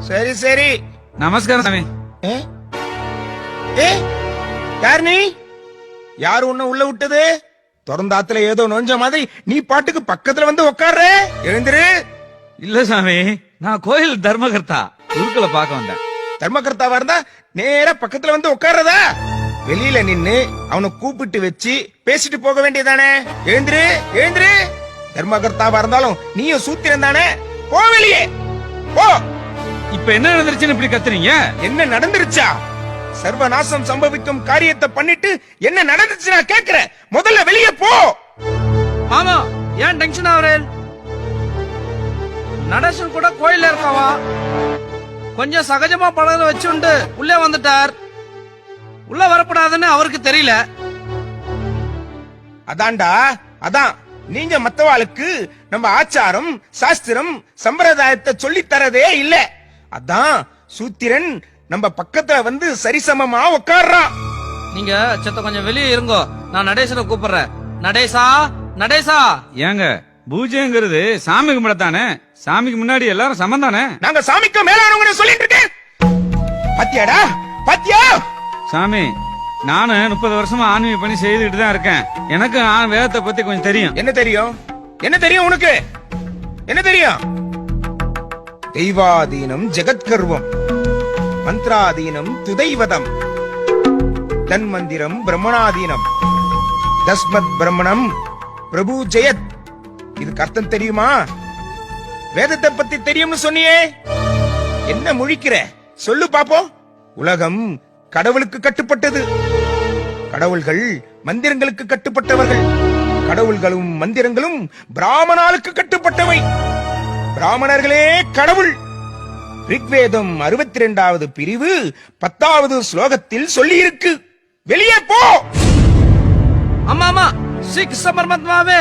சரி சரி. நமஸ்காரம் சாமி. யார் நீ? யாரு உன்ன உள்ள விட்டது? திறந்தாத்துல ஏதோ நொஞ்ச மாதிரி நீ பாட்டுக்கு பக்கத்துல வந்து உட்கார்ற. எழுந்திரு. இல்ல சாமி, நான் கோயில் தர்மகர்த்தா, குருக்களை பார்க்க வந்தேன். தர்மகர்த்தாவா இருந்தா நேரா பக்கத்துல வந்து உட்கார்றதா? வெளியில நின்னு அவனை கூப்பிட்டு வச்சு பேசிட்டு போக வேண்டியதானே? எழுந்திரு எழுந்திரு. தர்மகர்த்தாவா இருந்தாலும் நீயும் சூத்திரன் தானே? போ வெளியே போ. இப்ப என்ன நடந்துருச்சுன்னு இப்படி கத்துறீங்க? என்ன நடந்துருச்சா? சர்வநாசம் சம்பவிக்கும் காரியத்தை பண்ணிட்டு என்ன நடந்துச்சு நான் கேக்குறேன். முதல்ல வெளியே போ. ஆமா, ஏன் டென்ஷன் ஆவறேன்? நடேசன் கூட கோயில்ல இருக்காவா, கொஞ்சம் சகஜமா பழக வச்சுண்டு உள்ளே வந்துட்டார். உள்ள வரப்படாதுன்னு அவருக்கு தெரியல. அதான்டா, அதான் நீங்க மத்தவாளுக்கு நம்ம ஆச்சாரம் சாஸ்திரம் சம்பிரதாயத்தை சொல்லி தரதே இல்ல. அதான் சூத்திரன் நம்ம பக்கத்துல வந்து சரிசமமா உட்கார்றான். நீங்க சத்த கொஞ்சம் வெளியே இருங்கோ, நான் நடேசனை கூப்பிடுறேன். நடேசா, நடேசா. ஏங்க, பூஜைங்கிறது சாமி கும்பிடத்தானே? சாமிக்கு முன்னாடி எல்லாரும் சமம் தானே? நாங்க சாமிக்கு மேலானவங்க சொல்லிட்டு இருக்கேன். பாத்தியாடா, பாத்தியா? சாமி, நானு 30 வருஷமா ஆன்மீக பணி செய்துட்டு தான் இருக்கேன். எனக்கு வேதத்தை பத்தி கொஞ்சம் தெரியும். என்ன தெரியும்? என்ன தெரியும் உனக்கு? என்ன தெரியும்? தெய்வாதீனம் ஜெகத்கர்வம், மந்திராதீனம் துதைவதம், தன்மந்திரம் பிரம்மணாதீனம், தஸ்மத் பிரம்மணம் பிரபு ஜெயத். இதுக்கு அர்த்தம் தெரியுமா? வேதத்தை பத்தி தெரியும்னு சொன்னியே, என்ன முழிக்கிற? சொல்லு பாப்போம். உலகம் கடவுளுக்கு கட்டுப்பட்டது, கடவுள்கள் மந்திரங்களுக்கு கட்டுப்பட்டவர்கள், கடவுள்களும் மந்திரங்களும் பிராமணாளுக்கு கட்டுப்பட்டவை, பிராமணர்களே கடவுள். ரிக்வேதம் 62வது பிரிவு 10வது ஸ்லோகத்தில் சொல்லி இருக்கு. வெளியே போ. ஆமா ஆமா, சிக் சமர்மத்மாவே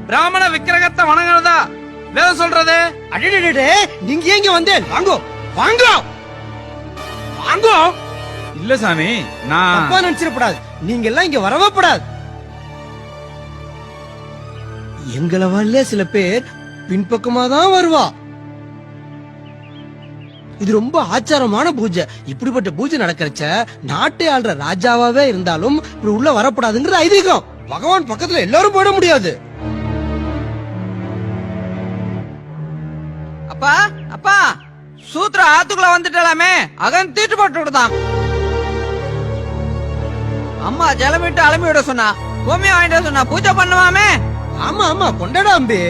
பிராமண விக்கிரகத்தை வணங்குறதா வேதம் சொல்றது. அடடடே, நீங்க ஏங்க வந்தேன்? வாங்கோ வாங்கோ வாங்கோ. இல்ல சாமி, நான் தப்பா நினைச்சிடப்படாது. நீங்க எல்லாம் இங்க வரவப்படாது. எங்களை வரல சில பேர் பின்பக்கமா தான் வருவா. இது ரொம்ப ஆச்சாரமான பூஜை. இப்படிப்பட்ட பூஜை நடக்கிறச்ச நாட்டை ஆள்ற ராஜாவாவே இருந்தாலும் இப்படி உள்ள வரப்படாதுங்கிற ஐதீகம். பகவான் பக்கத்துல எல்லாரும் போட முடியாது. அப்பா அப்பா, சூத்திர ஆத்துக்குள்ள வந்துட்டலாமே, அகன் தீட்டு போட்டு விடுதான். அம்மா ஜலமிட்டு அலம்பி விட சொன்னா, பூமியை வாங்கிட்டு சொன்னா பூஜை பண்ணுவாமே. ஆமா ஆமா, கொண்டாடா அம்பி.